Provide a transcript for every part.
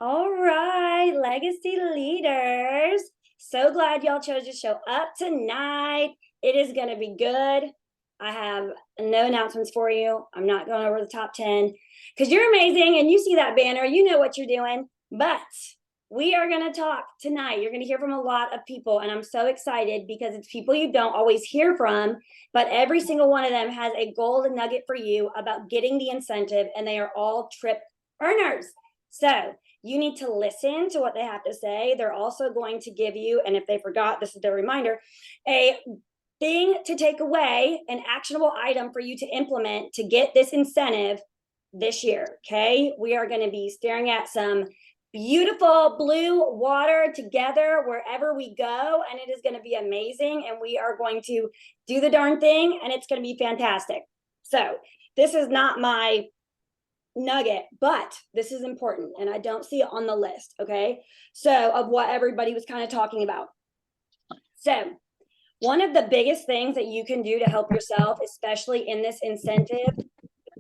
All right, legacy leaders. So glad y'all chose to show up tonight. It is going to be good. I have no announcements for you. I'm not going over the top 10 because you're amazing and you see that banner. You know what you're doing. But we are going to talk tonight. You're going to hear from a lot of people. And I'm so excited because it's people you don't always hear from. But every single one of them has a golden nugget for you about getting the incentive. And they are all trip earners. So you need to listen to what they have to say. They're also going to give you, and if they forgot, this is their reminder, a thing to take away, an actionable item for you to implement to get this incentive this year. Okay. We are going to be staring at some beautiful blue water together wherever we go. And it is going to be amazing. And we are going to do the darn thing. And it's going to be fantastic. So this is not my nugget, but this is important and I don't see it on the list. Okay. So of what everybody was kind of talking about. So one of the biggest things that you can do to help yourself, especially in this incentive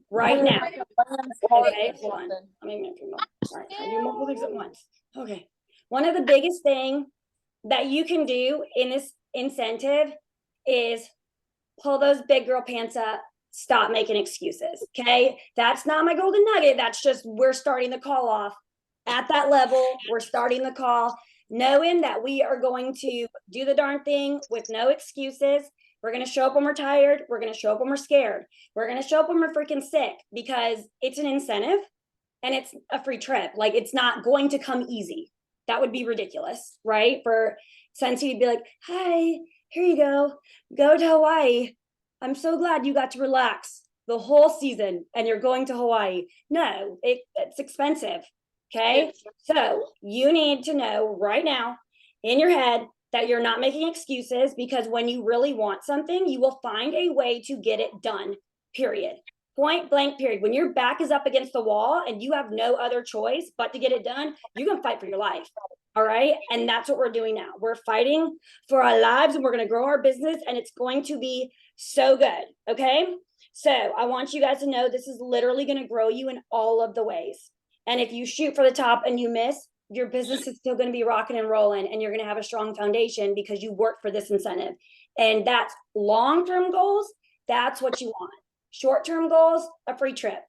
right now. Okay, hold on. Let me make more. All right, I do multiple things at once. Okay. One of the biggest thing that you can do in this incentive is pull those big girl pants up. Stop making excuses. Okay. That's not my golden nugget. That's just, we're starting the call off at that level. We're starting the call knowing that we are going to do the darn thing with no excuses. We're going to show up when we're tired. We're going to show up when we're scared. We're going to show up when we're freaking sick because it's an incentive and it's a free trip. Like it's not going to come easy. That would be ridiculous, right? For Scentsy to be like, hi, here you go. Go to Hawaii. I'm so glad you got to relax the whole season and you're going to Hawaii. No, it's expensive. Okay. So you need to know right now in your head that you're not making excuses because when you really want something, you will find a way to get it done, period. Point blank, period. When your back is up against the wall and you have no other choice but to get it done, you can fight for your life. All right. And that's what we're doing now. We're fighting for our lives and we're going to grow our business and it's going to be so good. Okay. So I want you guys to know this is literally going to grow you in all of the ways. And if you shoot for the top and you miss, your business is still going to be rocking and rolling and you're going to have a strong foundation because you work for this incentive. And that's long-term goals. That's what you want. Short-term goals, a free trip.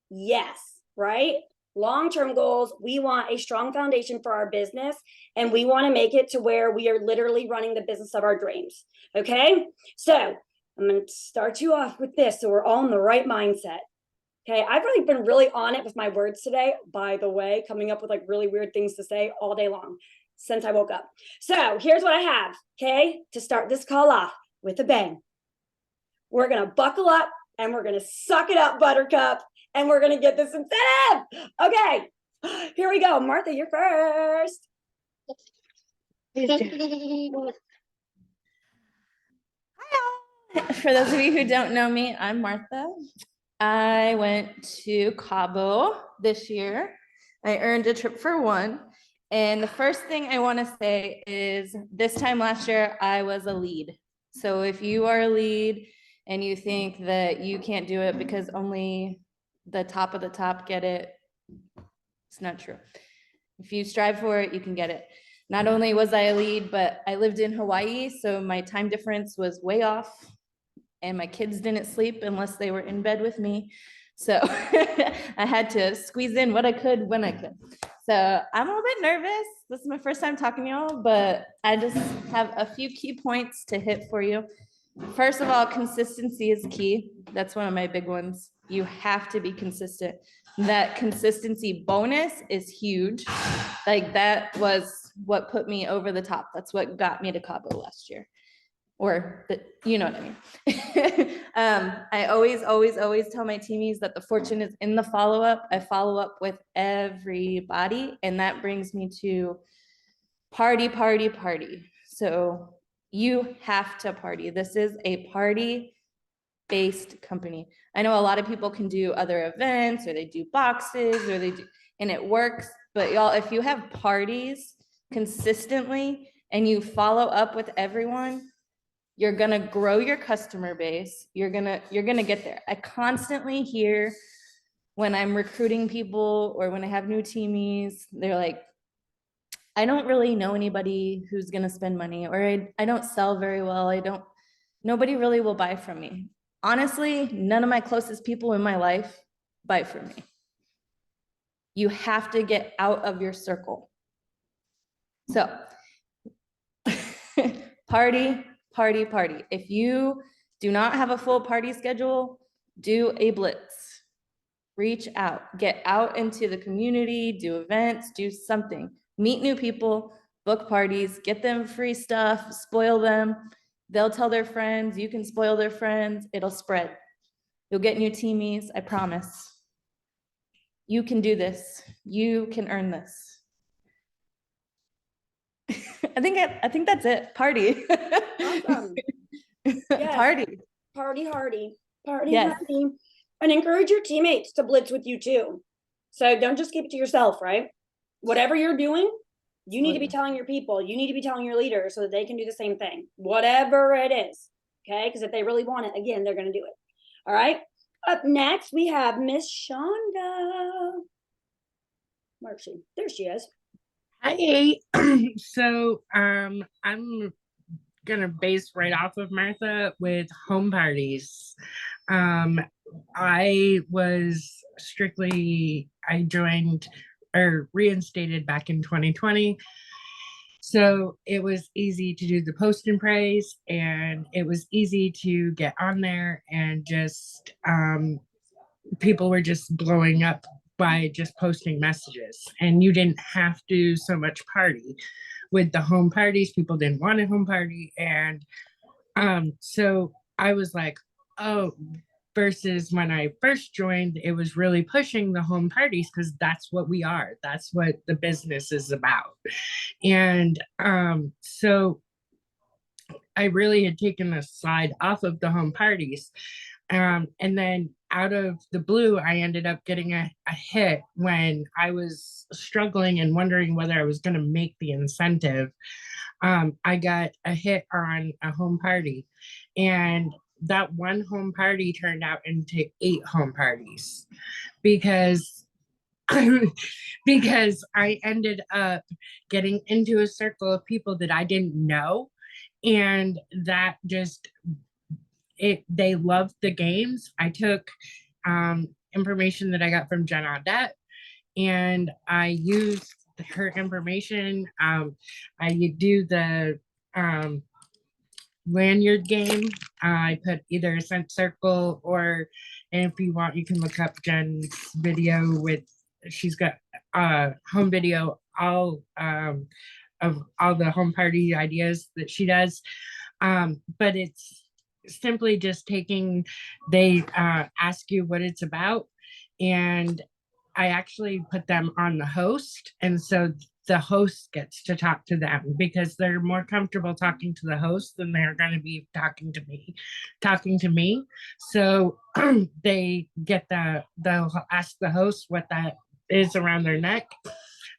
Yes. Right. Long-term goals, we want a strong foundation for our business and we want to make it to where we are literally running the business of our dreams. Okay. So I'm going to start you off with this so we're all in the right mindset. Okay, I've really been really on it with my words today, by the way, coming up with like really weird things to say all day long since I woke up. So here's what I have, okay, to start this call off with a bang. We're going to buckle up and we're going to suck it up, Buttercup, and we're going to get this incentive. Okay, here we go. Martha, you're first. For those of you who don't know me, I'm Martha. I went to Cabo this year. I earned a trip for one. And the first thing I want to say is this time last year, I was a lead. So if you are a lead and you think that you can't do it because only the top of the top get it, it's not true. If you strive for it, you can get it. Not only was I a lead, but I lived in Hawaii, so my time difference was way off. And my kids didn't sleep unless they were in bed with me. So I had to squeeze in what I could when I could. So I'm a little bit nervous. This is my first time talking to y'all, but I just have a few key points to hit for you. First of all, consistency is key. That's one of my big ones. You have to be consistent. That consistency bonus is huge. Like that was what put me over the top. That's what got me to Cabo last year. Or the, you know what I mean. I always tell my teamies that the fortune is in the follow-up. I follow up with everybody, and that brings me to party. So you have to party. This is a party-based company. I know a lot of people can do other events, or they do boxes, or they do, and it works. But y'all, if you have parties consistently and you follow up with everyone, you're gonna grow your customer base. You're gonna get there. I constantly hear when I'm recruiting people or when I have new teamies, they're like, I don't really know anybody who's gonna spend money, or I don't sell very well. Nobody really will buy from me. Honestly, none of my closest people in my life buy from me. You have to get out of your circle. So, party, party, party. If you do not have a full party schedule, do a blitz. Reach out, get out into the community, do events, do something. Meet new people, book parties, get them free stuff, spoil them. They'll tell their friends, you can spoil their friends, it'll spread. You'll get new teamies, I promise. You can do this. You can earn this. I think that's it. Party. Awesome. Yes. Party. Party hardy. Party Yes. hardy. And encourage your teammates to blitz with you too. So don't just keep it to yourself, right? Whatever you're doing, you need to be telling your people, you need to be telling your leaders so that they can do the same thing, whatever it is. Okay. Because if they really want it, again, they're going to do it. All right. Up next, we have Miss Shonda. Where is she? There she is. Hi. So I'm gonna base right off of Martha with home parties. I joined or reinstated back in 2020. So it was easy to do the post and praise, and it was easy to get on there, and just people were just blowing up by just posting messages, and you didn't have to so much party with the home parties. People didn't want a home party, and so I was like, oh, versus when I first joined, it was really pushing the home parties because that's what we are, that's what the business is about. And so I really had taken a slide off of the home parties. And then out of the blue, I ended up getting a hit when I was struggling and wondering whether I was going to make the incentive. I got a hit on a home party, and that one home party turned out into 8 home parties because because I ended up getting into a circle of people that I didn't know, and that just they loved the games. I took information that I got from Jen Audette, and I used her information. I do the lanyard game. I put either a scent circle, or, and if you want, you can look up Jen's video she's got home video, all of all the home party ideas that she does. But it's simply just they ask you what it's about, and I actually put them on the host, and so the host gets to talk to them because they're more comfortable talking to the host than they're going to be talking to me. So they get they'll ask the host what that is around their neck.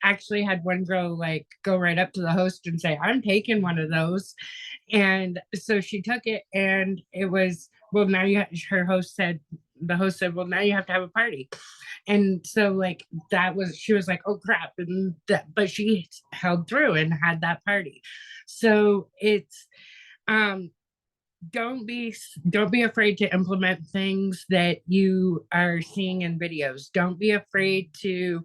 Actually had one girl like go right up to the host and say, I'm taking one of those. And so she took it, and it was, well, now the host said, well, now you have to have a party. And so like she was like, oh crap. But she held through and had that party. So it's, don't be afraid to implement things that you are seeing in videos. Don't be afraid to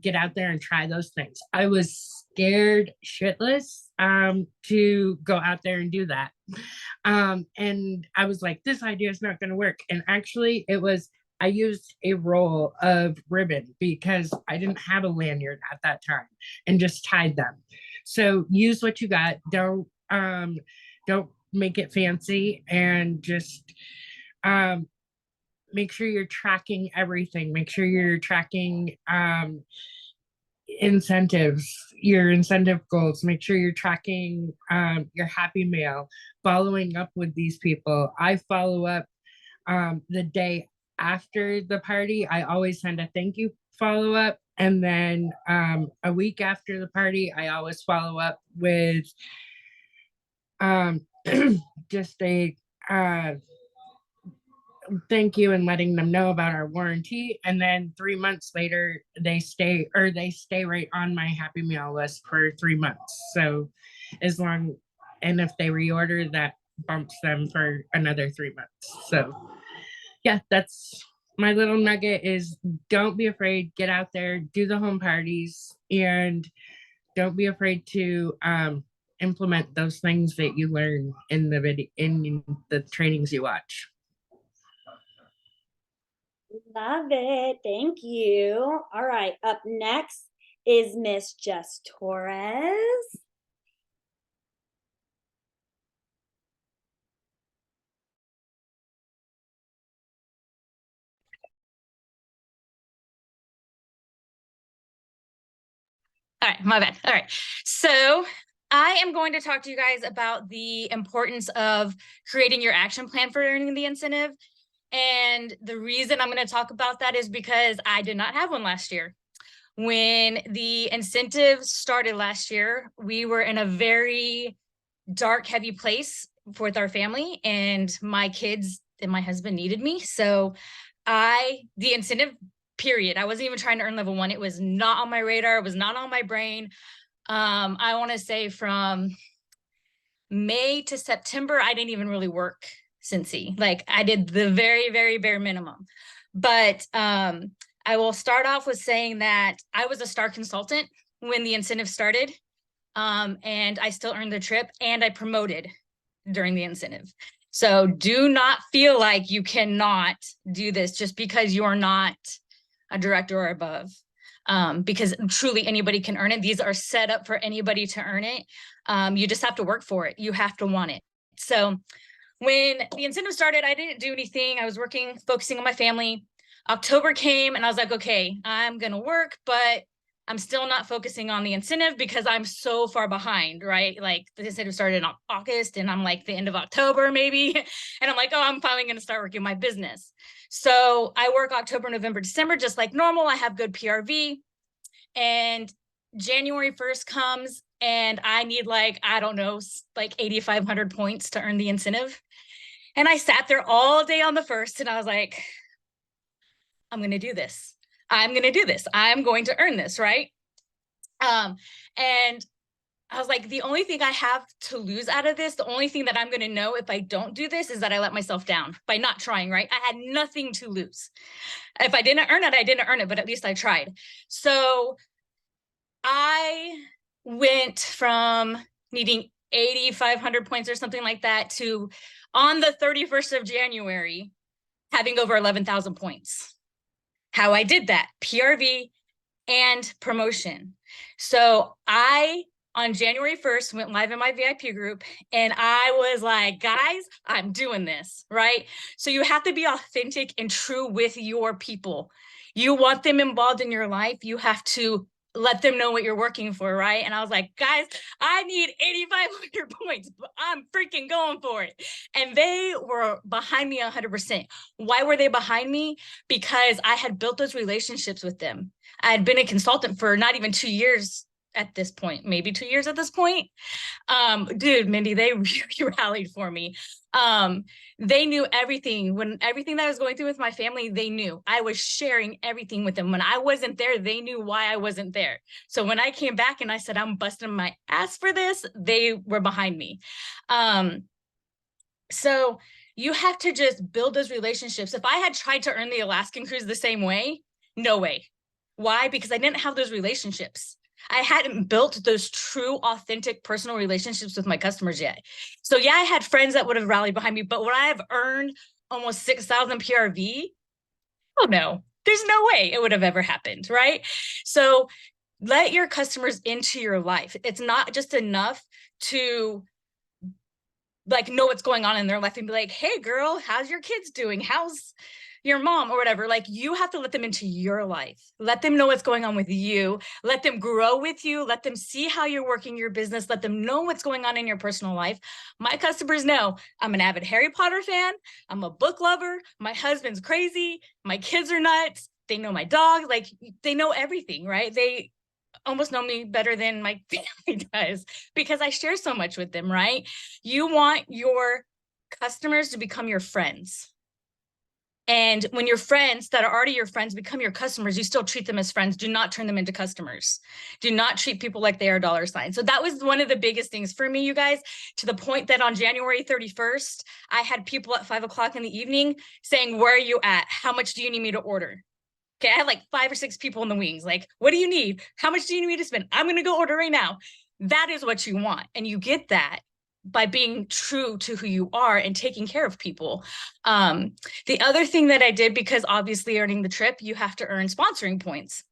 get out there and try those things. I was scared shitless to go out there and do that. And I was like, this idea is not going to work. And actually I used a roll of ribbon because I didn't have a lanyard at that time, and just tied them. So use what you got. Don't make it fancy, and just make sure you're tracking everything. Make sure you're tracking incentives, your incentive goals. Make sure you're tracking your happy mail, following up with these people. I follow up the day after the party. I always send a thank you follow up, and then a week after the party, I always follow up with just a thank you and letting them know about our warranty. And then 3 months later, they stay right on my Happy Meal list for 3 months. So as long, and if they reorder, that bumps them for another 3 months. So yeah, that's my little nugget is don't be afraid, get out there, do the home parties, and don't be afraid to implement those things that you learn in the video, in the trainings you watch. Love it. Thank you. All right. Up next is Miss Jess Torres. All right, my bad. All right. So I am going to talk to you guys about the importance of creating your action plan for earning the incentive. And the reason I'm going to talk about that is because I did not have one last year. When the incentive started last year, we were in a very dark, heavy place with our family, and my kids and my husband needed me. So the incentive period, I wasn't even trying to earn level 1. It was not on my radar. It was not on my brain. I want to say from May to September, I didn't even really work Cincy. Like I did the very, very bare minimum. But I will start off with saying that I was a star consultant when the incentive started. And I still earned the trip and I promoted during the incentive. So do not feel like you cannot do this just because you're not a director or above. Because truly anybody can earn it. These are set up for anybody to earn it. You just have to work for it. You have to want it. So when the incentive started, I didn't do anything. I was working, focusing on my family. October came and I was like, okay, I'm going to work, but I'm still not focusing on the incentive because I'm so far behind, right? Like the incentive started in August and I'm like the end of October maybe. And I'm like, oh, I'm finally going to start working my business. So I work October, November, December, just like normal. I have good PRV and January 1st comes and I need like, I don't know, like 8,500 points to earn the incentive. And I sat there all day on the 1st and I was like, I'm going to do this. I'm going to do this. I'm going to earn this, right? And I was like, the only thing I have to lose out of this, the only thing that I'm going to know if I don't do this is that I let myself down by not trying, right? I had nothing to lose. If I didn't earn it, I didn't earn it, but at least I tried. So I went from needing 8,500 points or something like that to on the 31st of January, having over 11,000 points. How I did that, PRV and promotion. So on January 1st, went live in my VIP group and I was like, guys, I'm doing this, right? So you have to be authentic and true with your people. You want them involved in your life. You have to let them know what you're working for, right? And I was like, guys, I need 8,500 points, but I'm freaking going for it. And they were behind me 100%. Why were they behind me? Because I had built those relationships with them. I had been a consultant for not even 2 years at this point, maybe 2 years at this point. Dude, Mindy, they really rallied for me. They knew everything. When everything that I was going through with my family, they knew. I was sharing everything with them. When I wasn't there, they knew why I wasn't there. So when I came back and I said, I'm busting my ass for this, they were behind me. So you have to just build those relationships. If I had tried to earn the Alaskan cruise the same way, no way. Why? Because I didn't have those relationships. I hadn't built those true, authentic, personal relationships with my customers yet. So yeah, I had friends that would have rallied behind me, but when I have earned almost 6,000 PRV, oh no, there's no way it would have ever happened, right? So let your customers into your life. It's not just enough to like know what's going on in their life and be like, hey girl, how's your kids doing? How's your mom or whatever? Like you have to let them into your life. Let them know what's going on with you. Let them grow with you. Let them see how you're working your business. Let them know what's going on in your personal life. My customers know I'm an avid Harry Potter fan. I'm a book lover. My husband's crazy. My kids are nuts. They know my dog. Like they know everything, right? They almost know me better than my family does because I share so much with them, right? You want your customers to become your friends. And when your friends that are already your friends become your customers, you still treat them as friends. Do not turn them into customers. Do not treat people like they are dollar signs. So that was one of the biggest things for me, you guys, to the point that on January 31st, I had people at 5 o'clock in the evening saying, where are you at? How much do you need me to order? Okay, I had like 5 or 6 people in the wings. Like, what do you need? How much do you need me to spend? I'm going to go order right now. That is what you want. And you get that by being true to who you are and taking care of people. The other thing that I did, because obviously earning the trip, you have to earn sponsoring points.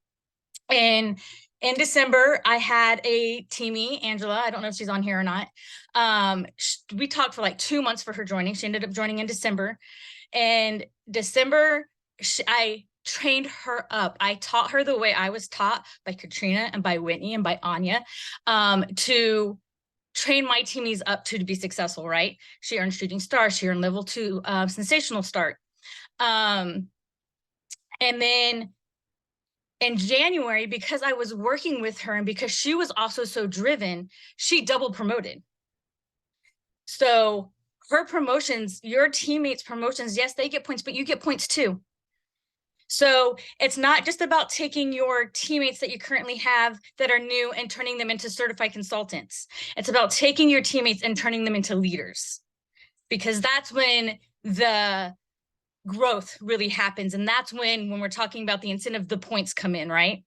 And in December, I had a teamie, Angela. I don't know if she's on here or not. We talked for like 2 months for her joining. She ended up joining in December. And December, I trained her up. I taught her the way I was taught by Katrina and by Whitney and by Anya, to train my teamies up to be successful, right? She earned shooting star, she earned level 2 sensational start. And then in January, because I was working with her and because she was also so driven, she double promoted. So her promotions, your teammates' promotions, yes, they get points, but you get points too. So it's not just about taking your teammates that you currently have that are new and turning them into certified consultants. It's about taking your teammates and turning them into leaders, because that's when the growth really happens. And that's when we're talking about the incentive, the points come in, right?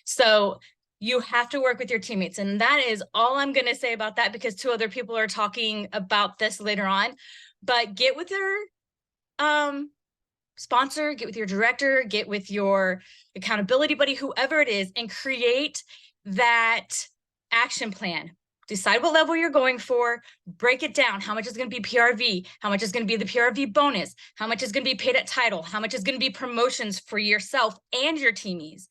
So you have to work with your teammates. And that is all I'm going to say about that, because 2 other people are talking about this later on. But get with your sponsor, get with your director, get with your accountability buddy, whoever it is, and create that action plan. Decide what level you're going for, break it down. How much is going to be PRV? How much is going to be the PRV bonus? How much is going to be paid at title? How much is going to be promotions for yourself and your teamies?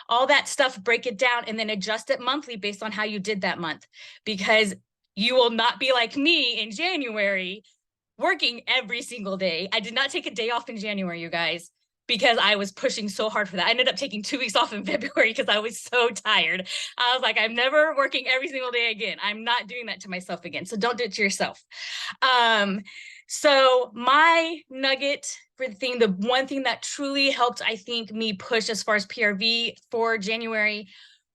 All that stuff, break it down, and then adjust it monthly based on how you did that month, because you will not be like me in January working every single day. I did not take a day off in January, you guys, because I was pushing so hard for that. I ended up taking 2 weeks off in February because I was so tired. I was like, I'm never working every single day again. I'm not doing that to myself again. So don't do it to yourself. So my nugget for the thing, the one thing that truly helped, I think, me push as far as PRV for January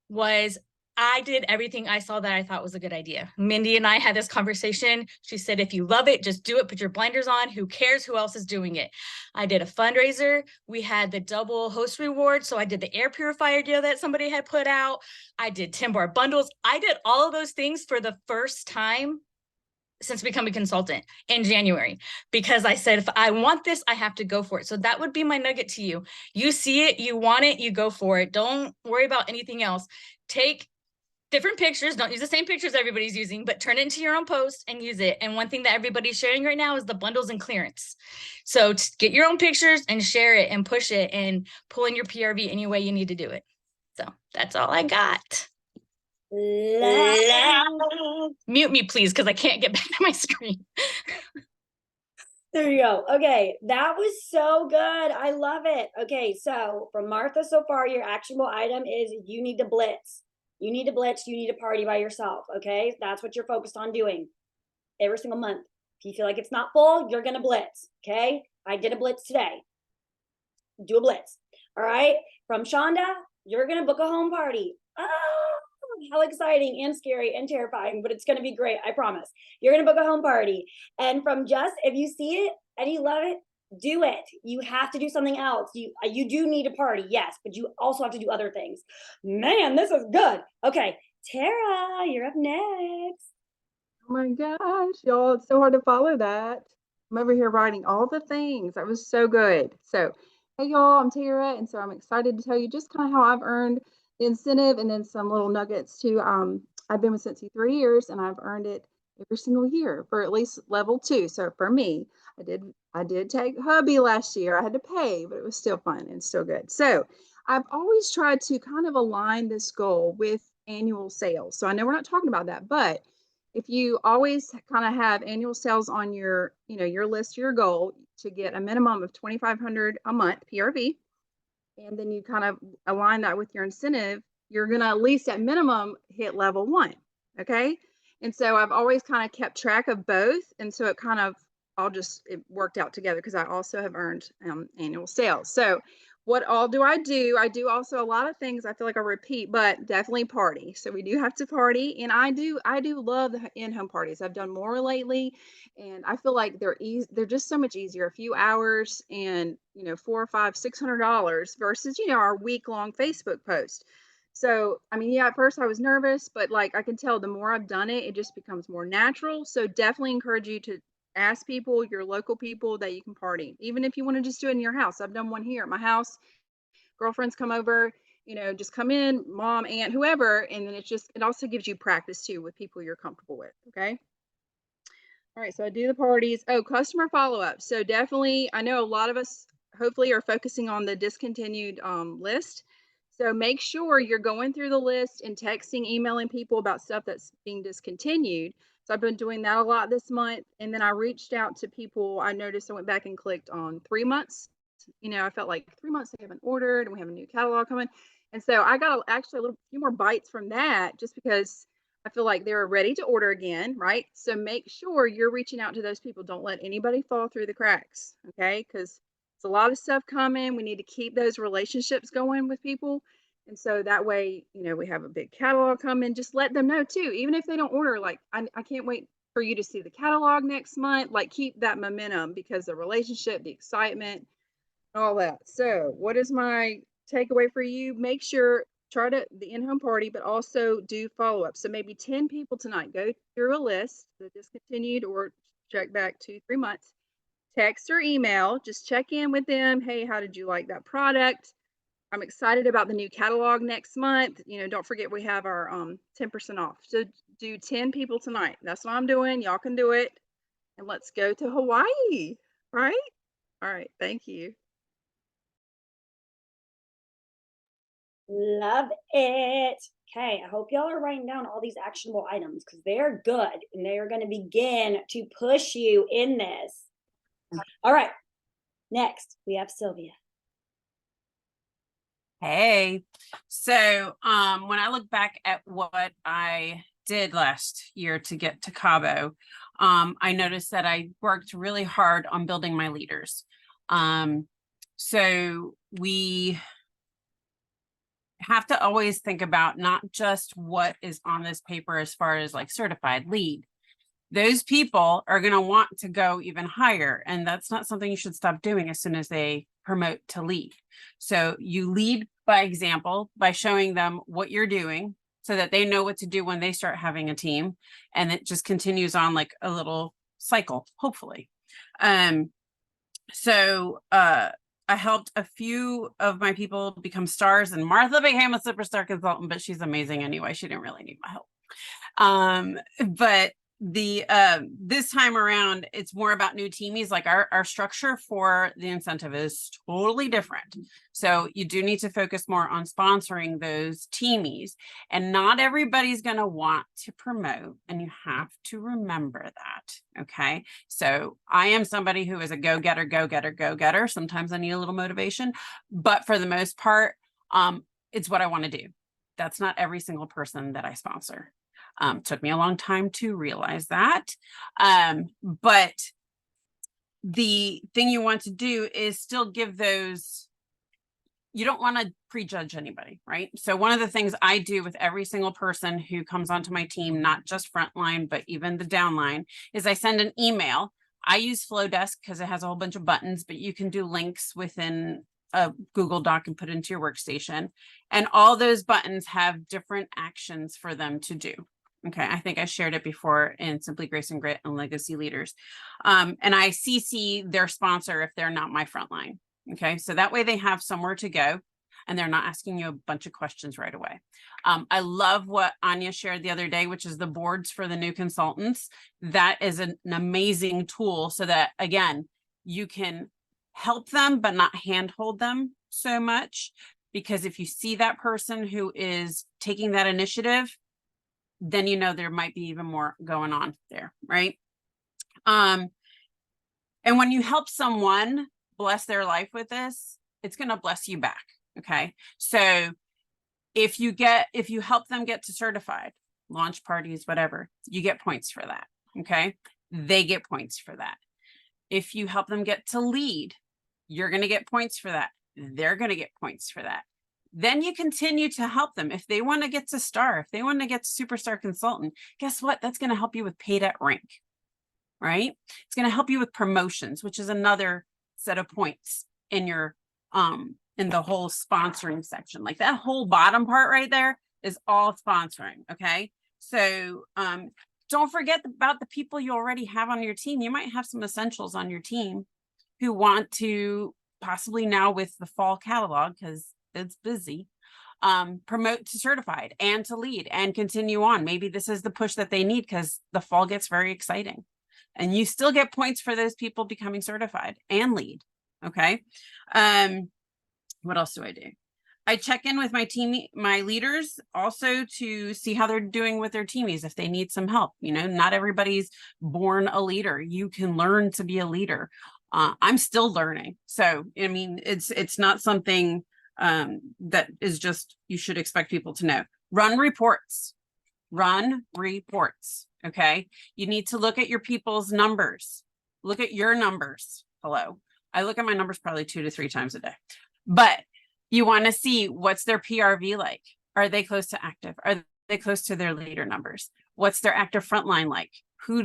was I did everything I saw that I thought was a good idea. Mindy and I had this conversation. She said, if you love it, just do it. Put your blinders on. Who cares who else is doing it? I did a fundraiser. We had the double host reward. So I did the air purifier deal that somebody had put out. I did 10 bar bundles. I did all of those things for the first time since becoming a consultant in January, because I said, if I want this, I have to go for it. So that would be my nugget to you. You see it, you want it, you go for it. Don't worry about anything else. Take different pictures. Don't use the same pictures everybody's using, but turn it into your own post and use it. And one thing that everybody's sharing right now is the bundles and clearance. So get your own pictures and share it and push it and pull in your PRV any way you need to do it. So that's all I got. Mute me, please, because I can't get back to my screen. There you go. Okay, that was so good. I love it. Okay, so from Martha so far, your actionable item is you need to blitz. You need to blitz. You need to party by yourself. Okay, that's what you're focused on doing every single month. If you feel like it's not full, you're going to blitz. Okay, I did a blitz today. Do a blitz. All right, from Shonda, you're going to book a home party. Oh, how exciting and scary and terrifying, but it's going to be great. I promise. You're going to book a home party. And from Just, if you see it and you love it, do it. You have to do something else. You do need a party, yes, but you also have to do other things. Man, this is good. Okay, Tara, you're up next. Oh my gosh, y'all, it's so hard to follow that. I'm over here writing all the things. That was so good. So, hey y'all, I'm Tara, and so I'm excited to tell you just kind of how I've earned the incentive and then some little nuggets too. I've been with Cincy 3 years and I've earned it every single year for at least level 2. So for me, I did take hubby last year. I had to pay, but it was still fun and still good. So I've always tried to kind of align this goal with annual sales. So I know we're not talking about that, but if you always kind of have annual sales on your, your list, your goal to get a minimum of 2,500 a month PRV, and then you kind of align that with your incentive, you're going to at least at minimum hit level 1. Okay. And so I've always kind of kept track of both. And so it kind of it worked out together because I also have earned annual sales. So what all do? I do also a lot of things I feel like I repeat, but definitely party. So we do have to party. And I do love the in-home parties. I've done more lately, and I feel like they're just so much easier. A few hours and, you know, $400 or $600 versus, you know, our week-long Facebook post. So, I mean, yeah, at first I was nervous, but like I can tell the more I've done it, it just becomes more natural. So definitely encourage you to ask people, your local people, that you can party. Even if you want to just do it in your house. I've done one here at my house. Girlfriends come over, you know, just come in, mom, aunt, whoever, and then it also gives you practice too with people you're comfortable with. Okay. All right, so I do the parties. Oh, customer follow-up. So definitely, I know a lot of us hopefully are focusing on the discontinued list. So make sure you're going through the list and texting, emailing people about stuff that's being discontinued. So I've been doing that a lot this month. And then I reached out to people. I noticed I went back and clicked on 3 months. You know, I felt like 3 months they haven't ordered and we have a new catalog coming. And so I got actually a few more bites from that just because I feel like they're ready to order again, right? So make sure you're reaching out to those people. Don't let anybody fall through the cracks, okay? Because it's a lot of stuff coming. We need to keep those relationships going with people. And so that way, you know, we have a big catalog coming. Just let them know too, even if they don't order, like, I can't wait for you to see the catalog next month. Like, keep that momentum because the relationship, the excitement, all that. So what is my takeaway for you? Make sure, try to the in-home party, but also do follow-up. So maybe 10 people tonight, go through a list that discontinued or check back 2-3 months, text or email, just check in with them. Hey, how did you like that product? I'm excited about the new catalog next month. You know, don't forget we have our 10% off. So do 10 people tonight. That's what I'm doing. Y'all can do it. And let's go to Hawaii, right? All right, thank you. Love it. Okay, I hope y'all are writing down all these actionable items because they're good and they are going to begin to push you in this. All right, next we have Sylvia. Hey, so when I look back at what I did last year to get to Cabo, I noticed that I worked really hard on building my leaders. So we have to always think about not just what is on this paper as far as like certified lead. Those people are going to want to go even higher. And that's not something you should stop doing as soon as they promote to lead. So you lead by example, by showing them what you're doing so that they know what to do when they start having a team. And it just continues on like a little cycle, hopefully. I helped a few of my people become stars, and Martha became a superstar consultant, but she's amazing anyway. She didn't really need my help. But this time around, it's more about new teamies. Like our structure for the incentive is totally different. So you do need to focus more on sponsoring those teamies, and not everybody's going to want to promote, and you have to remember that. Okay. So I am somebody who is a go-getter, go-getter, go-getter. Sometimes I need a little motivation, but for the most part, it's what I want to do. That's not every single person that I sponsor. Took me a long time to realize that. But the thing you want to do is still give those, you don't want to prejudge anybody, right? So one of the things I do with every single person who comes onto my team, not just frontline, but even the downline, is I send an email. I use Flowdesk because it has a whole bunch of buttons, but you can do links within a Google Doc and put it into your workstation. And all those buttons have different actions for them to do. Okay, I think I shared it before in Simply Grace and Grit and Legacy Leaders. And I CC their sponsor if they're not my frontline. Okay, so that way they have somewhere to go and they're not asking you a bunch of questions right away. I love what Anya shared the other day, which is the boards for the new consultants. That is an amazing tool so that, again, you can help them, but not handhold them so much. Because if you see that person who is taking that initiative, then you know there might be even more going on there, right? And when you help someone bless their life with this, it's going to bless you back. Okay. So if you help them get to certified, launch parties, whatever, you get points for that. Okay. They get points for that. If you help them get to lead, you're going to get points for that. They're going to get points for that. Then you continue to help them. If they want to get to star, if they want to get to superstar consultant, guess what? That's going to help you with paid at rank, right? It's going to help you with promotions, which is another set of points in your, in the whole sponsoring section. Like that whole bottom part right there is all sponsoring. Okay. So, don't forget about the people you already have on your team. You might have some essentials on your team who want to possibly now with the fall catalog, because it's busy, promote to certified and to lead and continue on. Maybe this is the push that they need because the fall gets very exciting. And you still get points for those people becoming certified and lead. Okay. What else do? I check in with my team, my leaders also to see how they're doing with their teamies. If they need some help, you know, not everybody's born a leader. You can learn to be a leader. I'm still learning. So, I mean, it's not something that is just, you should expect people to know. Run reports. Okay. You need to look at your people's numbers. Look at your numbers. Hello. I look at my numbers probably 2 to 3 times a day, but you want to see what's their PRV like. Are they close to active? Are they close to their leader numbers? What's their active frontline like? Who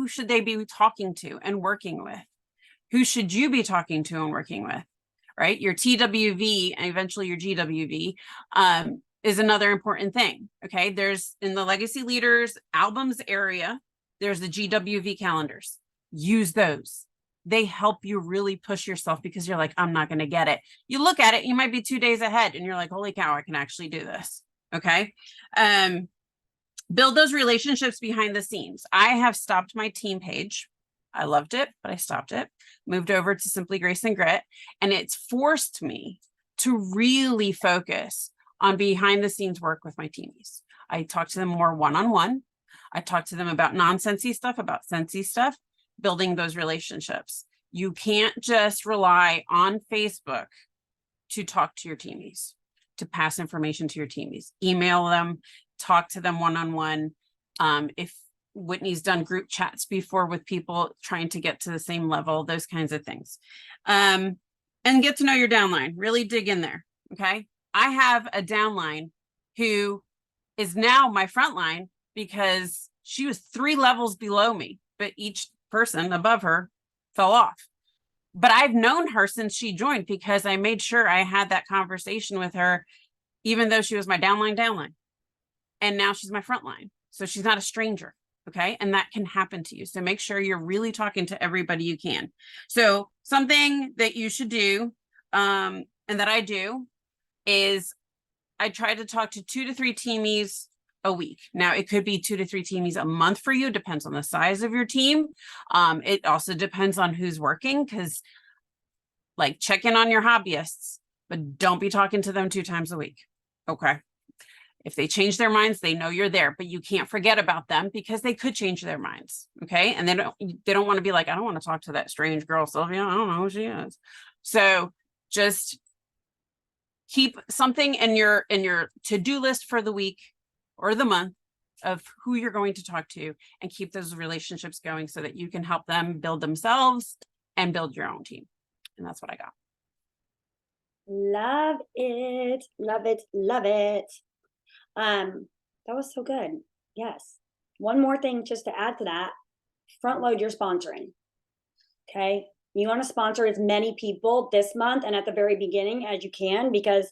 should they be talking to and working with? Who should you be talking to and working with? Right? Your TWV and eventually your GWV is another important thing. Okay. There's in the legacy leaders albums area, there's the GWV calendars. Use those. They help you really push yourself because you're like, I'm not going to get it. You look at it, you might be 2 days ahead and you're like, holy cow, I can actually do this. Okay. Build those relationships behind the scenes. I have stopped my team page. I loved it, but I stopped it, moved over to Simply Grace and Grit. And it's forced me to really focus on behind the scenes work with my teamies. I talk to them more one-on-one. I talk to them about non-sensy stuff, about sensy stuff. Building those relationships. You can't just rely on Facebook to talk to your teamies, to pass information to your teamies. Email them, talk to them one-on-one. If Whitney's done group chats before with people trying to get to the same level, those kinds of things. And get to know your downline, really dig in there, okay? I have a downline who is now my frontline because she was 3 levels below me, but each person above her fell off. But I've known her since she joined because I made sure I had that conversation with her, even though she was my downline. And now she's my frontline. So she's not a stranger. Okay. And that can happen to you. So make sure you're really talking to everybody you can. So something that you should do, and that I do, is I try to talk to 2 to 3 teamies a week. Now it could be 2 to 3 teamies a month for you. Depends on the size of your team. It also depends on who's working, because like check in on your hobbyists, but don't be talking to them 2 times a week. Okay. If they change their minds, they know you're there, but you can't forget about them because they could change their minds. Okay. And they don't want to be like, I don't want to talk to that strange girl, Sylvia. I don't know who she is. So just keep something in your to-do list for the week or the month of who you're going to talk to, and keep those relationships going so that you can help them build themselves and build your own team. And that's what I got. Love it. Love it. Love it. That was so good. Yes. One more thing just to add to that, front load your sponsoring. Okay. You want to sponsor as many people this month and at the very beginning as you can, because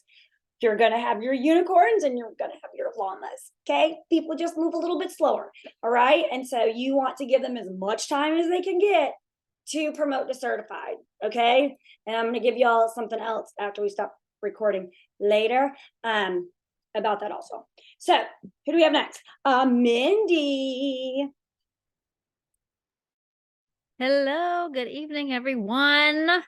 you're going to have your unicorns and you're going to have your llamas. Okay. People just move a little bit slower. All right. And so you want to give them as much time as they can get to promote to certified. Okay. And I'm going to give y'all something else after we stop recording later. About that also. So who do we have next? Mindy. Hello, good evening, everyone.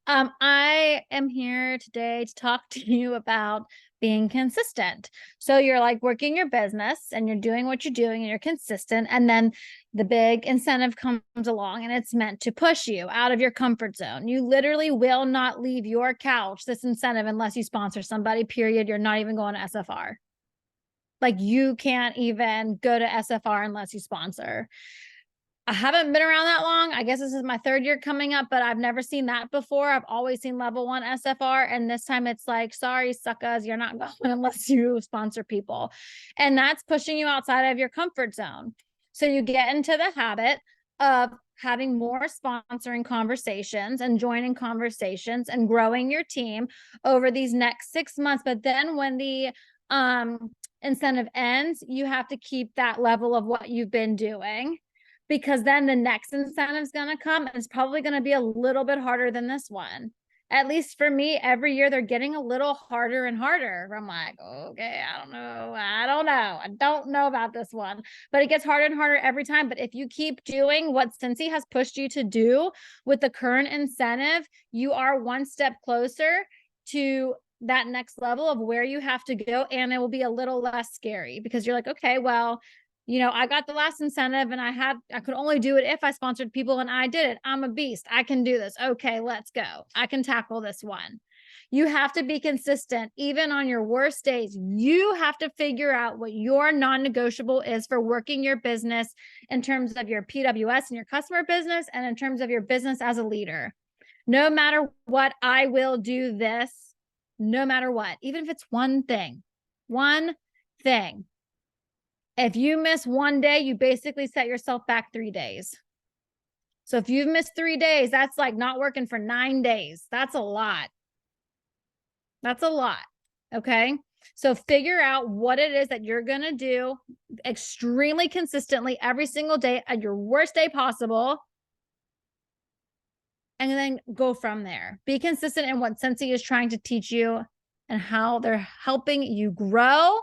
I am here today to talk to you about being consistent. So you're like working your business and you're doing what you're doing and you're consistent. And then the big incentive comes along and it's meant to push you out of your comfort zone. You literally will not leave your couch, this incentive, unless you sponsor somebody, period. You're not even going to SFR. Like you can't even go to SFR unless you sponsor. I haven't been around that long. I guess this is my 3rd year coming up, but I've never seen that before. I've always seen level 1 SFR. And this time it's like, sorry, suckers, you're not going unless you sponsor people. And that's pushing you outside of your comfort zone. So you get into the habit of having more sponsoring conversations and joining conversations and growing your team over these next 6 months. But then when the incentive ends, you have to keep that level of what you've been doing, because then the next incentive is going to come and it's probably going to be a little bit harder than this one. At least for me, every year they're getting a little harder and harder. I'm like, okay, I don't know about this one, but it gets harder and harder every time. But if you keep doing what Scentsy has pushed you to do with the current incentive, you are one step closer to that next level of where you have to go. And it will be a little less scary because you're like, okay, well, you know, I got the last incentive and I could only do it if I sponsored people and I did it. I'm a beast. I can do this. Okay, let's go. I can tackle this one. You have to be consistent. Even on your worst days, you have to figure out what your non-negotiable is for working your business in terms of your PWS and your customer business and in terms of your business as a leader. No matter what, I will do this, no matter what, even if it's one thing. If you miss one day, you basically set yourself back 3 days. So if you've missed 3 days, that's like not working for 9 days. That's a lot. Okay. So figure out what it is that you're going to do extremely consistently every single day at your worst day possible. And then go from there. Be consistent in what Scentsy is trying to teach you and how they're helping you grow.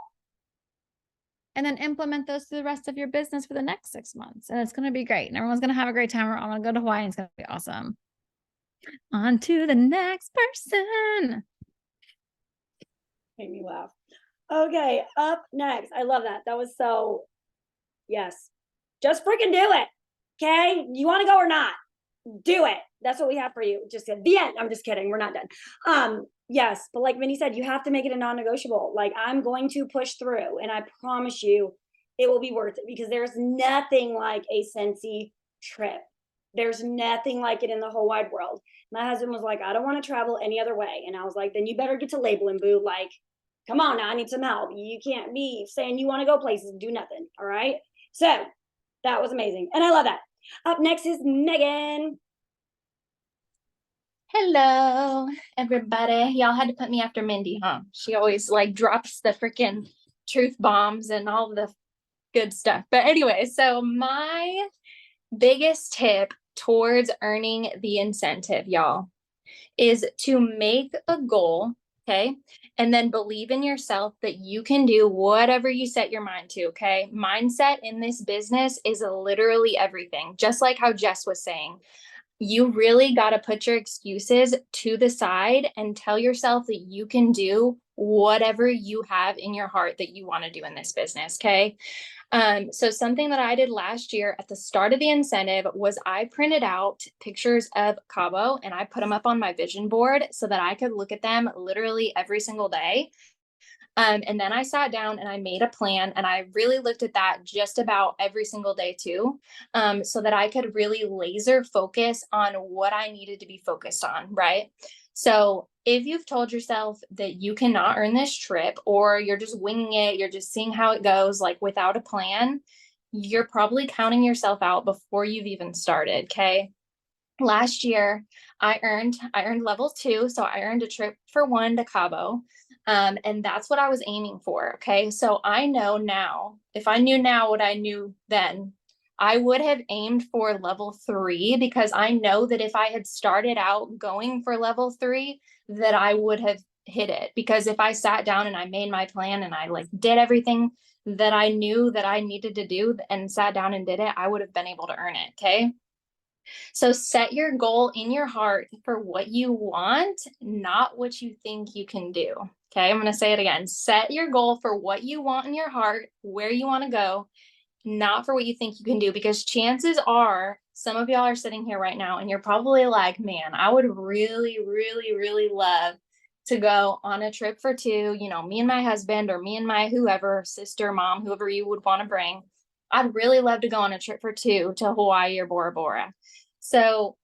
And then implement those to the rest of your business for the next 6 months. And it's going to be great. And everyone's going to have a great time. We're all going to go to Hawaii and it's going to be awesome. On to the next person. Made me laugh. Okay, up next. I love that. That was so, yes. Just freaking do it. Okay? You want to go or not? Do it. That's what we have for you. Just at the end. I'm just kidding. We're not done. Yes, but like Minnie said, you have to make it a non-negotiable. Like, I'm going to push through, and I promise you it will be worth it, because there's nothing like a Scentsy trip. There's nothing like it in the whole wide world. My husband was like, I don't want to travel any other way. And I was like, then you better get to labeling, boo. Like, come on now, I need some help. You can't be saying you want to go places and do nothing. All right. So that was amazing. And I love that. Up next is Megan. Hello, everybody. Y'all had to put me after Mindy, huh? She always like drops the freaking truth bombs and all the good stuff. But anyway, so my biggest tip towards earning the incentive, y'all, is to make a goal, okay? And then believe in yourself that you can do whatever you set your mind to, okay? Mindset in this business is literally everything. Just like how Jess was saying. You really got to put your excuses to the side and tell yourself that you can do whatever you have in your heart that you want to do in this business. Okay. So something that I did last year at the start of the incentive was I printed out pictures of Cabo and I put them up on my vision board so that I could look at them literally every single day. And then I sat down and I made a plan, and I really looked at that just about every single day too, so that I could really laser focus on what I needed to be focused on, right? So if you've told yourself that you cannot earn this trip, or you're just winging it, you're just seeing how it goes, like without a plan, you're probably counting yourself out before you've even started, okay? Last year, I earned level 2, so I earned a trip for 1 to Cabo. And that's what I was aiming for. Okay. So I know now, if I knew now what I knew then, I would have aimed for level 3, because I know that if I had started out going for level 3, that I would have hit it. Because if I sat down and I made my plan and I like did everything that I knew that I needed to do and sat down and did it, I would have been able to earn it. Okay. So set your goal in your heart for what you want, not what you think you can do. Okay, I'm going to say it again. Set your goal for what you want in your heart, where you want to go, not for what you think you can do, because chances are some of y'all are sitting here right now and you're probably like, man, I would really, really, really love to go on a trip for 2, you know, me and my husband, or me and my whoever, sister, mom, whoever you would want to bring. I'd really love to go on a trip for 2 to Hawaii or Bora Bora. So,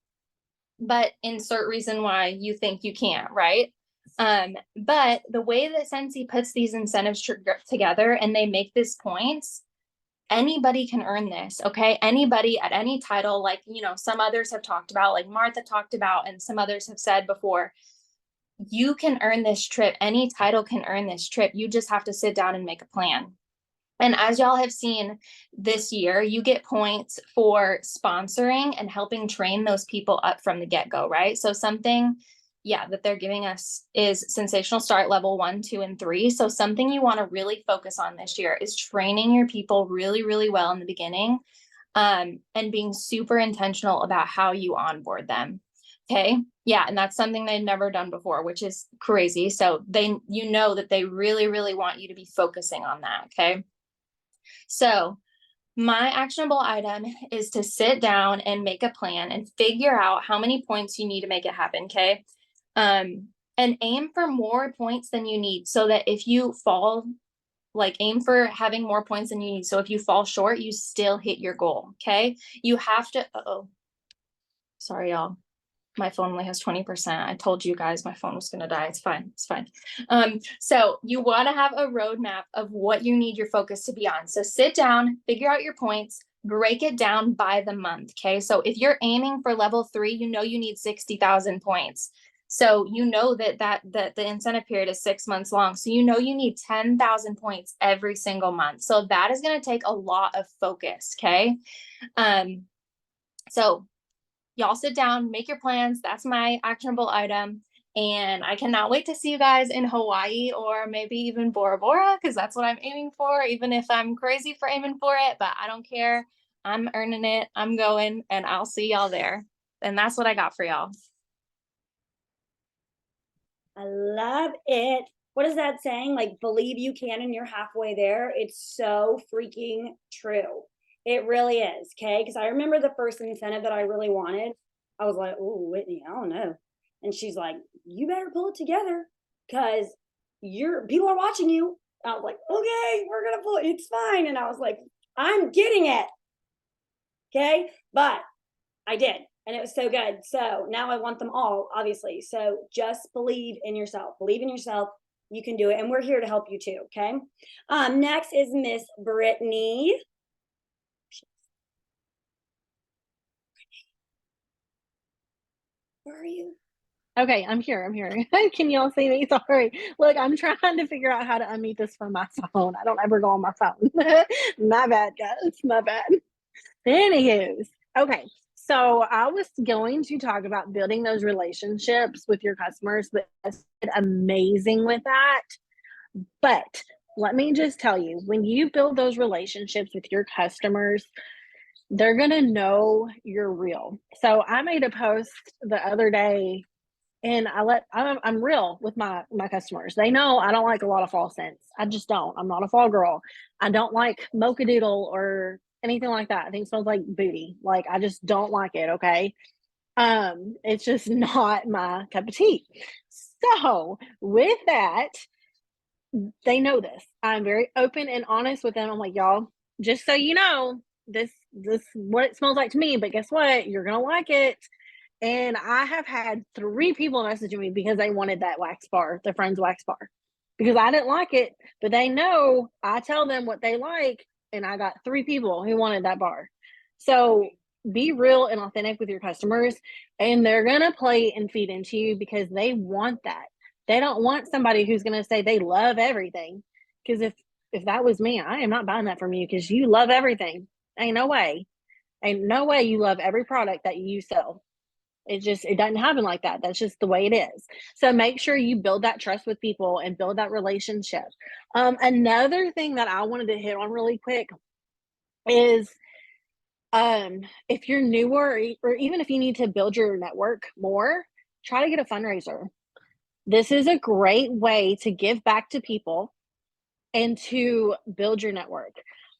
but insert reason why you think you can't, right? But the way that Scentsy puts these incentives together and they make this points, anybody can earn this, okay? Anybody at any title, like, you know, some others have talked about, like Martha talked about, and some others have said before, you can earn this trip. Any title can earn this trip. You just have to sit down and make a plan. And as y'all have seen this year, you get points for sponsoring and helping train those people up from the get-go, right? So something, yeah, that they're giving us is Sensational Start level 1, 2, and 3. So something you want to really focus on this year is training your people really, really well in the beginning, and being super intentional about how you onboard them. Okay. Yeah. And that's something they've never done before, which is crazy. So you know that they really, really want you to be focusing on that. Okay. So my actionable item is to sit down and make a plan and figure out how many points you need to make it happen. Okay. And aim for more points than you need, so that if you fall, like, aim for having more points than you need. So if you fall short, you still hit your goal. Okay. You have to, sorry, y'all. My phone only has 20%. I told you guys my phone was going to die. It's fine. It's fine. So you want to have a roadmap of what you need your focus to be on. So sit down, figure out your points, break it down by the month. Okay. So if you're aiming for level 3, you know, you need 60,000 points. So you know that the incentive period is 6 months long. So you know you need 10,000 points every single month. So that is going to take a lot of focus. Okay. So y'all sit down, make your plans. That's my actionable item. And I cannot wait to see you guys in Hawaii or maybe even Bora Bora, because that's what I'm aiming for, even if I'm crazy for aiming for it, but I don't care. I'm earning it. I'm going, and I'll see y'all there. And that's what I got for y'all. I love it. What is that saying? Like, believe you can and you're halfway there. It's so freaking true. It really is. Okay. Because I remember the first incentive that I really wanted. I was like, oh, Whitney, I don't know. And she's like, you better pull it together because people are watching you. I was like, okay, we're going to pull it. It's fine. And I was like, I'm getting it. Okay. But I did. And it was so good. So now I want them all, obviously. So just believe in yourself. Believe in yourself. You can do it. And we're here to help you too. Okay. Next is Miss Brittany. Where are you? Okay, I'm here. I'm here. Can y'all see me? Sorry. Look, I'm trying to figure out how to unmute this from my phone. I don't ever go on my phone. My bad, guys. My bad. Anywho, okay. So I was going to talk about building those relationships with your customers, but I did amazing with that. But let me just tell you, when you build those relationships with your customers, they're going to know you're real. So I made a post the other day, and I'm real with my customers. They know I don't like a lot of fall scents. I just don't. I'm not a fall girl. I don't like Mocha Doodle or anything like that. I think it smells like booty. Like, I just don't like it. Okay. It's just not my cup of tea. So with that, they know this. I'm very open and honest with them. I'm like, y'all, just so you know, this what it smells like to me, but guess what? You're gonna like it. And I have had 3 people messaging me because they wanted that wax bar, the Friends wax bar, because I didn't like it, but they know I tell them what they like, and I got 3 people who wanted that bar. So be real and authentic with your customers, and they're gonna play and feed into you because they want that. They don't want somebody who's gonna say they love everything, because if that was me, I am not buying that from you because you love everything. Ain't no way you love every product that you sell. It doesn't happen like that. That's just the way it is. So make sure you build that trust with people and build that relationship. Another thing that I wanted to hit on really quick is if you're newer, or even if you need to build your network more, try to get a fundraiser. This is a great way to give back to people and to build your network.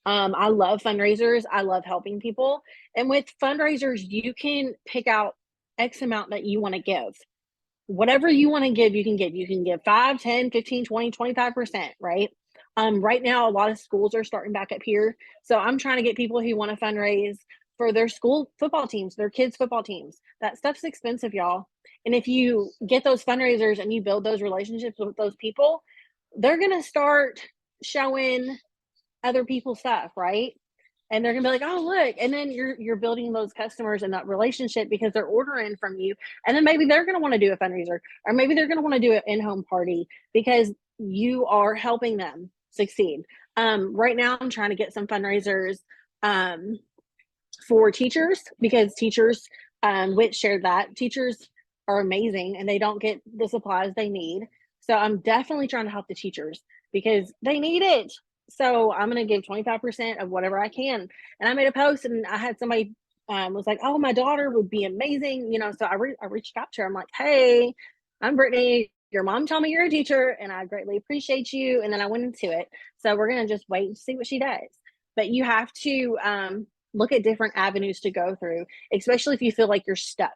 I love fundraisers. I love helping people. And with fundraisers, you can pick out X amount that you want to give. Whatever you want to give, you can give. You can give 5, 10, 15, 20, 25%, right? Right now, a lot of schools are starting back up here. So I'm trying to get people who want to fundraise for their school football teams, their kids' football teams. That stuff's expensive, y'all. And if you get those fundraisers and you build those relationships with those people, they're going to start showing other people's stuff, right? And they're gonna be like, oh, look. And then you're building those customers and that relationship because they're ordering from you. And then maybe they're gonna want to do a fundraiser, or maybe they're gonna want to do an in-home party because you are helping them succeed. Right now I'm trying to get some fundraisers for teachers, because teachers, Whit shared that teachers are amazing and they don't get the supplies they need. So I'm definitely trying to help the teachers because they need it. So I'm going to give 25% of whatever I can. And I made a post and I had somebody was like, oh, my daughter would be amazing. You know, so I reached out to her. I'm like, hey, I'm Brittany. Your mom told me you're a teacher and I greatly appreciate you. And then I went into it. So we're going to just wait and see what she does. But you have to look at different avenues to go through, especially if you feel like you're stuck.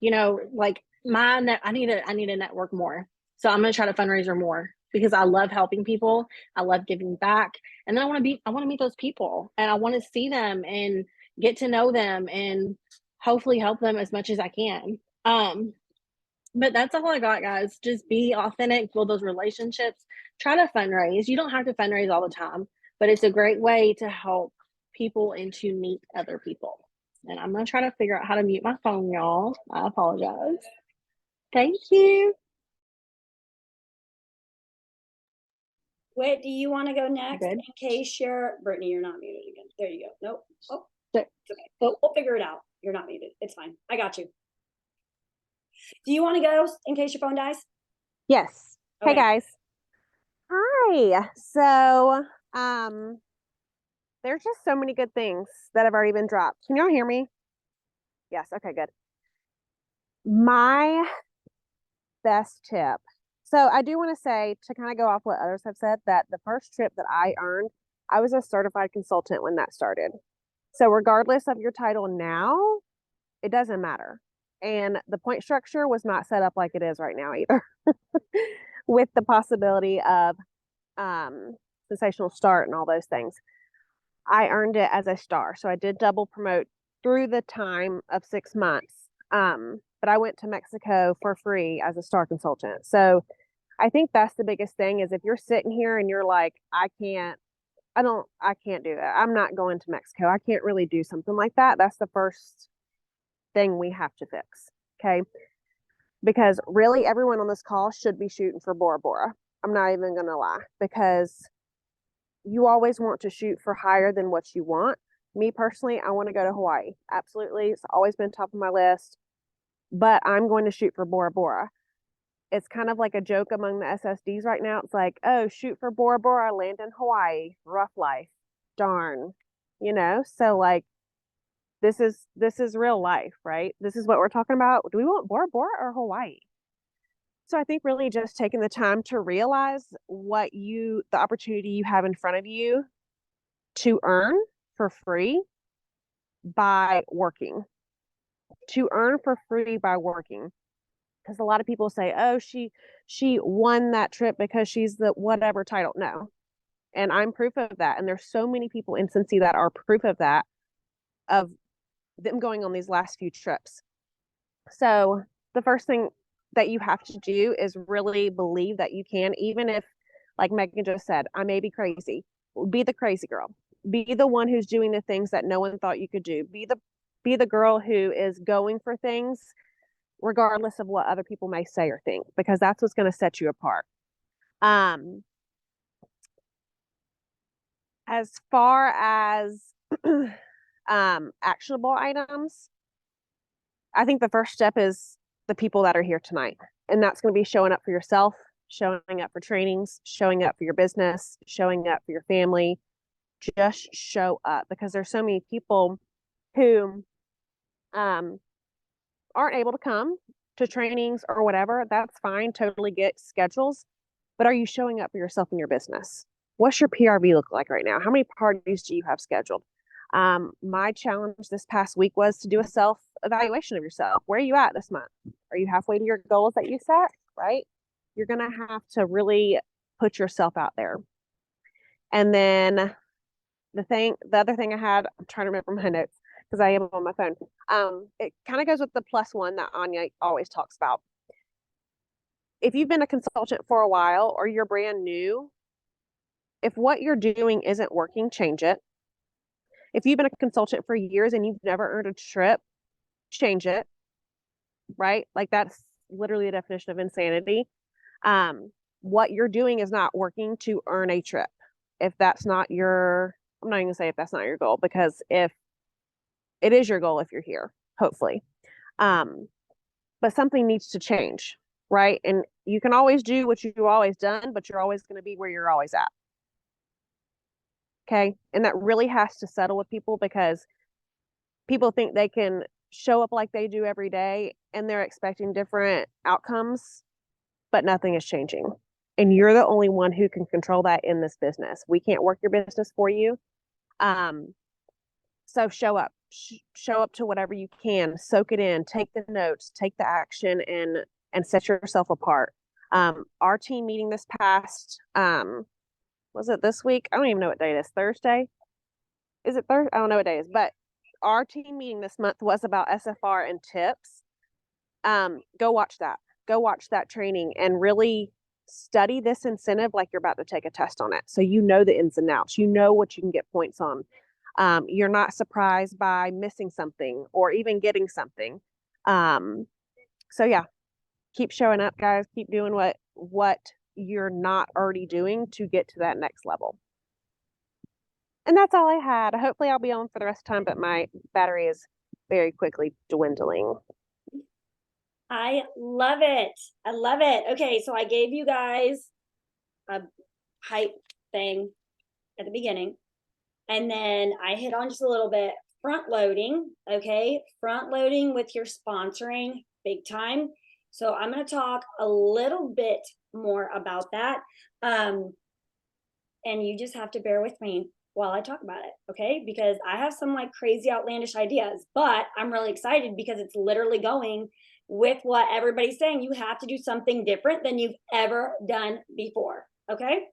You know, like I need to network more. So I'm going to try to fundraiser more because I love helping people. I love giving back. And then I want to meet those people and I want to see them and get to know them and hopefully help them as much as I can. But that's all I got, guys. Just be authentic, build those relationships, try to fundraise. You don't have to fundraise all the time, but it's a great way to help people and to meet other people. And I'm going to try to figure out how to mute my phone, y'all. I apologize. Thank you. Wait, do you want to go next Good. in case Brittany, you're not muted again. There you go. Nope. Oh, There. it's okay. We'll figure it out. You're not muted. It's fine. I got you. Do you want to go in case your phone dies? Yes. Hey Okay. guys. Hi. So, there's just so many good things that have already been dropped. Can y'all hear me? Yes. Okay, good. My best tip. So I do want to say, to kind of go off what others have said, that the first trip that I earned, I was a certified consultant when that started. So regardless of your title now, it doesn't matter. And the point structure was not set up like it is right now either, with the possibility of sensational start and all those things. I earned it as a star. So I did double promote through the time of 6 months. But I went to Mexico for free as a star consultant. So I think that's the biggest thing is if you're sitting here and you're like, I can't do that. I'm not going to Mexico. I can't really do something like that. That's the first thing we have to fix. Okay. Because really everyone on this call should be shooting for Bora Bora. I'm not even going to lie, because you always want to shoot for higher than what you want. Me personally, I want to go to Hawaii. Absolutely. It's always been top of my list, but I'm going to shoot for Bora Bora. It's kind of like a joke among the SSDs right now. It's like, oh, shoot for Bora Bora, land in Hawaii, rough life, darn, you know? So like, this is real life, right? This is what we're talking about. Do we want Bora Bora or Hawaii? So I think really just taking the time to realize the opportunity you have in front of you to earn for free by working. To earn for free by working. Because a lot of people say, oh, she won that trip because she's the whatever title. No. And I'm proof of that. And there's so many people in Cincy that are proof of that, of them going on these last few trips. So the first thing that you have to do is really believe that you can, even if, like Megan just said, I may be crazy. Be the crazy girl. Be the one who's doing the things that no one thought you could do. Be the girl who is going for things regardless of what other people may say or think, because that's what's going to set you apart. As far as actionable items, I think the first step is the people that are here tonight. And that's going to be showing up for yourself, showing up for trainings, showing up for your business, showing up for your family. Just show up, because there's so many people who aren't able to come to trainings or whatever. That's fine. Totally get schedules. But are you showing up for yourself in your business? What's your PRV look like right now? How many parties do you have scheduled? My challenge this past week was to do a self-evaluation of yourself. Where are you at this month? Are you halfway to your goals that you set, right? You're going to have to really put yourself out there. And then the other thing I had, I'm trying to remember my notes because I am on my phone. It kind of goes with the +1 that Anya always talks about. If you've been a consultant for a while or you're brand new, if what you're doing isn't working, change it. If you've been a consultant for years and you've never earned a trip, change it. Right? Like that's literally the definition of insanity. What you're doing is not working to earn a trip. If that's not your, I'm not even gonna say if that's not your goal, because if it is your goal, if you're here, hopefully. But something needs to change, right? And you can always do what you've always done, but you're always going to be where you're always at. Okay. And that really has to settle with people because people think they can show up like they do every day and they're expecting different outcomes, but nothing is changing. And you're the only one who can control that in this business. We can't work your business for you. So show up, show up to whatever you can, soak it in, take the notes, take the action, and set yourself apart. Our team meeting this past, was it this week? I don't even know what day it is. Thursday? Is it Thursday? I don't know what day it is, but our team meeting this month was about SFR and tips. Go watch that. Go watch that training and really study this incentive like you're about to take a test on it. So you know the ins and outs. You know what you can get points on. You're not surprised by missing something or even getting something. So yeah, keep showing up, guys. Keep doing what you're not already doing to get to that next level. And that's all I had. Hopefully I'll be on for the rest of the time, but my battery is very quickly dwindling. I love it. I love it. Okay, so I gave you guys a hype thing at the beginning. And then I hit on just a little bit front loading. Okay, front loading with your sponsoring big time. So I'm going to talk a little bit more about that. And you just have to bear with me while I talk about it. Okay, because I have some like crazy outlandish ideas, but I'm really excited because it's literally going with what everybody's saying. You have to do something different than you've ever done before. Okay.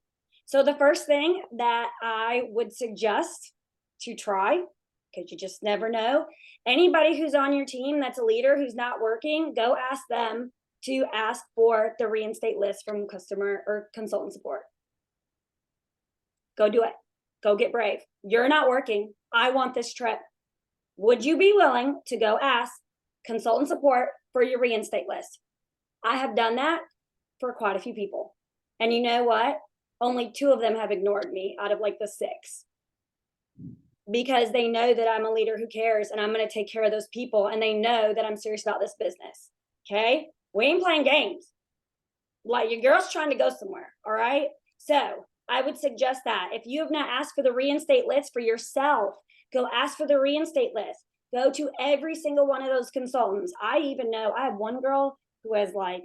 So the first thing that I would suggest to try, because you just never know, anybody who's on your team that's a leader who's not working, go ask them to ask for the reinstate list from customer or consultant support. Go do it. Go get brave. You're not working. I want this trip. Would you be willing to go ask consultant support for your reinstate list? I have done that for quite a few people. And you know what? Only 2 of them have ignored me out of like the 6, because they know that I'm a leader who cares and I'm going to take care of those people. And they know that I'm serious about this business. Okay. We ain't playing games. Like your girl's trying to go somewhere. All right. So I would suggest that if you have not asked for the reinstate list for yourself, go ask for the reinstate list. Go to every single one of those consultants. I even know I have one girl who has like,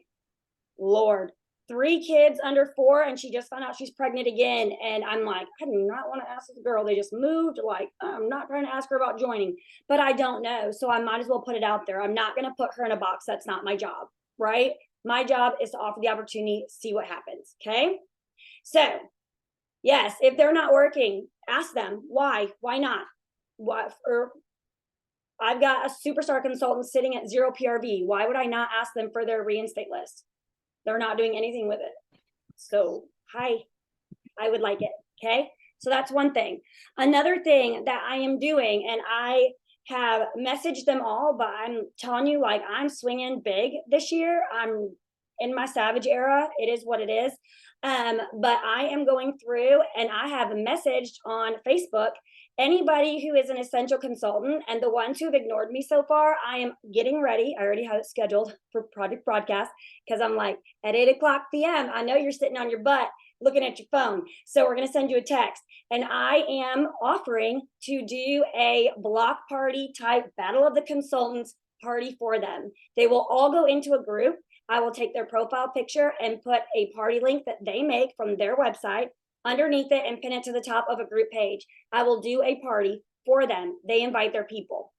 Lord, 3 kids under 4, and she just found out she's pregnant again. And I'm like, I do not want to ask this girl. They just moved. Like, I'm not trying to ask her about joining, but I don't know. So I might as well put it out there. I'm not going to put her in a box. That's not my job, right? My job is to offer the opportunity, see what happens. Okay. So yes, if they're not working, ask them why not? What? Or I've got a superstar consultant sitting at 0 PRV. Why would I not ask them for their reinstate list? They're not doing anything with it. So, hi, I would like it. Okay. So that's one thing. Another thing that I am doing, and I have messaged them all, but I'm telling you, like, I'm swinging big this year. I'm in my savage era. It is what it is. But I am going through and I have messaged on Facebook anybody who is an essential consultant, and the ones who have ignored me so far, I am getting ready. I already have it scheduled for Project Broadcast because I'm like, at 8:00 p.m., I know you're sitting on your butt looking at your phone. So we're going to send you a text. And I am offering to do a block party type Battle of the Consultants party for them. They will all go into a group. I will take their profile picture and put a party link that they make from their website underneath it and pin it to the top of a group page. I will do a party for them. They invite their people.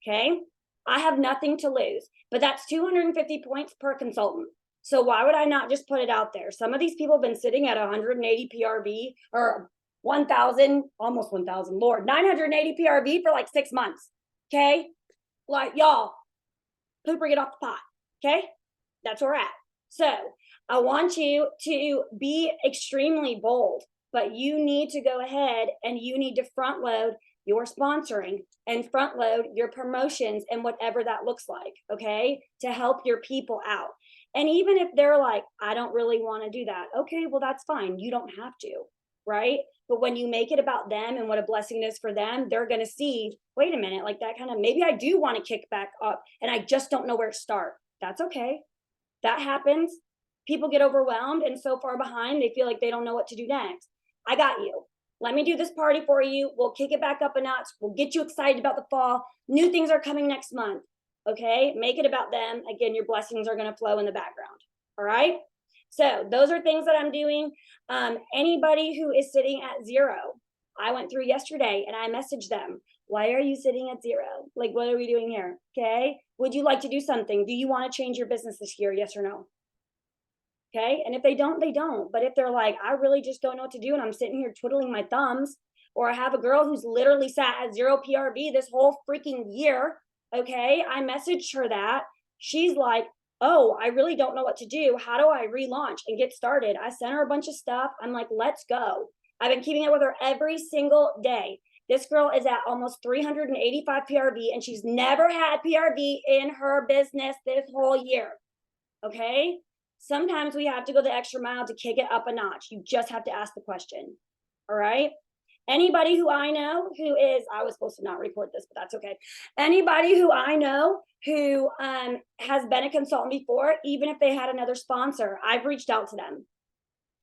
Okay. I have nothing to lose, but that's 250 points per consultant. So why would I not just put it out there? Some of these people have been sitting at 180 PRV or 1,000, almost 1,000, Lord, 980 PRV for like 6 months. Okay. Like, y'all, poop or get off the pot. Okay. That's where we're at. So I want you to be extremely bold, but you need to go ahead and you need to front load your sponsoring and front load your promotions and whatever that looks like, okay, to help your people out. And even if they're like, I don't really want to do that, okay, well, that's fine. You don't have to, right? But when you make it about them and what a blessing it is for them, they're going to see, wait a minute, like that kind of, maybe I do want to kick back up and I just don't know where to start. That's okay. That happens. People get overwhelmed and so far behind, they feel like they don't know what to do next. I got you. Let me do this party for you. We'll kick it back up a notch. We'll get you excited about the fall. New things are coming next month. Okay. Make it about them. Again, your blessings are going to flow in the background. All right. So those are things that I'm doing. Anybody who is sitting at 0, I went through yesterday and I messaged them. Why are you sitting at 0? Like, what are we doing here? Okay. Would you like to do something? Do you want to change your business this year? Yes or no? Okay. And if they don't, they don't. But if they're like, I really just don't know what to do and I'm sitting here twiddling my thumbs, or I have a girl who's literally sat at 0 PRV this whole freaking year. Okay. I messaged her that. She's like, oh, I really don't know what to do. How do I relaunch and get started? I sent her a bunch of stuff. I'm like, let's go. I've been keeping up with her every single day. This girl is at almost 385 PRV and she's never had PRV in her business this whole year. Okay. Sometimes we have to go the extra mile to kick it up a notch. You just have to ask the question. All right. Anybody who I know who is, I was supposed to not record this, but that's okay. Anybody who I know who has been a consultant before, even if they had another sponsor, I've reached out to them.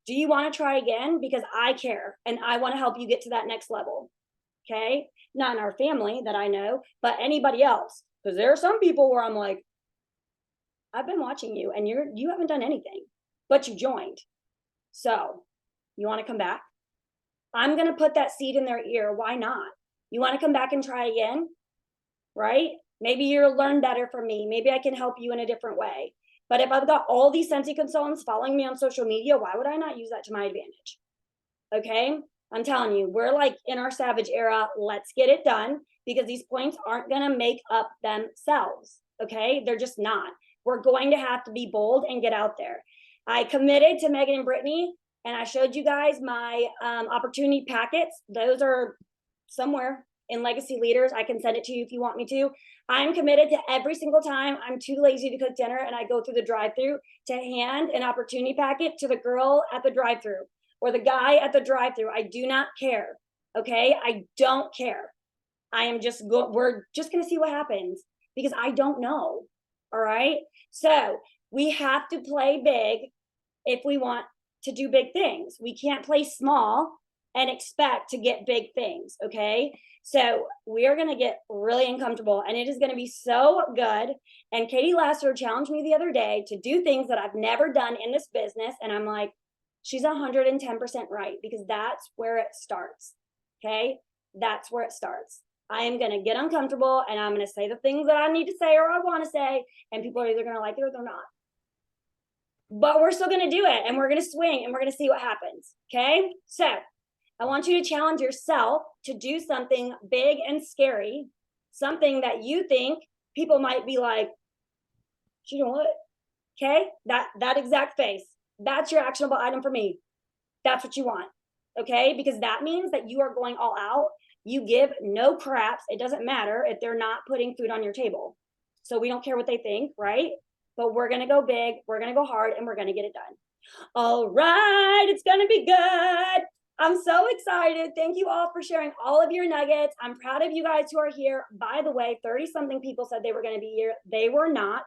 Do you want to try again? Because I care and I want to help you get to that next level. Okay. Not in our family that I know, but anybody else. Because there are some people where I'm like, I've been watching you and you haven't done anything, but you joined. So you want to come back? I'm going to put that seed in their ear. Why not? You want to come back and try again? Right? Maybe you'll learn better from me. Maybe I can help you in a different way. But if I've got all these Scentsy consultants following me on social media, why would I not use that to my advantage? Okay. I'm telling you, we're like in our savage era. Let's get it done because these points aren't going to make up themselves. Okay. They're just not. We're going to have to be bold and get out there. I committed to Megan and Brittany and I showed you guys my opportunity packets. Those are somewhere in Legacy Leaders. I can send it to you if you want me to. I'm committed to every single time I'm too lazy to cook dinner and I go through the drive-through to hand an opportunity packet to the girl at the drive-through or the guy at the drive-through. I do not care. Okay. I don't care. I am just we're just going to see what happens because I don't know. All right. So we have to play big if we want to do big things. We can't play small and expect to get big things. Okay. So we are going to get really uncomfortable and it is going to be so good. And Katie Lasser challenged me the other day to do things that I've never done in this business. And I'm like, she's 110% right because that's where it starts. Okay. That's where it starts. I am going to get uncomfortable and I'm going to say the things that I need to say or I want to say. And people are either going to like it or they're not. But we're still going to do it and we're going to swing and we're going to see what happens. Okay. So I want you to challenge yourself to do something big and scary, something that you think people might be like, you know what? Okay. That exact face. That's your actionable item for me. That's what you want. Okay. Because that means that you are going all out. You give no craps. It doesn't matter if they're not putting food on your table. So we don't care what they think, right? But we're going to go big. We're going to go hard and we're going to get it done. All right. It's going to be good. I'm so excited. Thank you all for sharing all of your nuggets. I'm proud of you guys who are here. By the way, 30 something people said they were going to be here. They were not.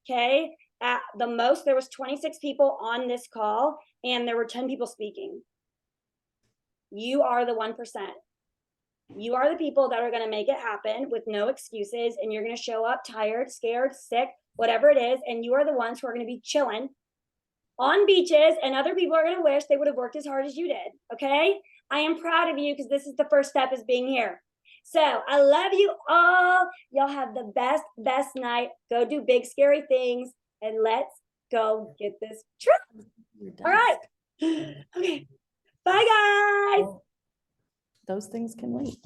Okay. At the most, there was 26 people on this call and there were 10 people speaking. You are the 1%. You are the people that are going to make it happen with no excuses. And you're going to show up tired, scared, sick, whatever it is. And you are the ones who are going to be chilling on beaches and other people are going to wish they would have worked as hard as you did. Okay. I am proud of you because this is the first step is being here. So I love you all. Y'all have the best night. Go do big, scary things and let's go get this trip. All right. Okay. Bye guys. those things can wait.